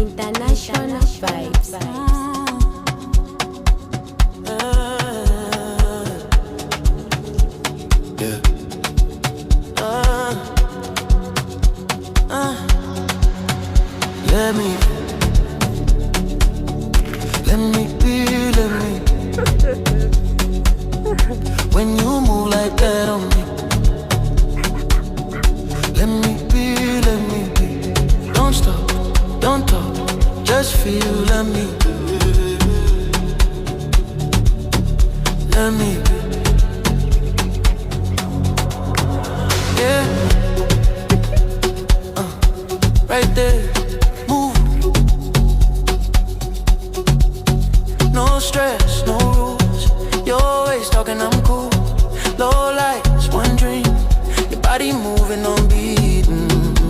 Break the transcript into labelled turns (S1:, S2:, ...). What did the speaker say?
S1: International vibes.
S2: Yeah. Let me. When you move like that on me, let me be. Don't stop, don't talk, just feel, let me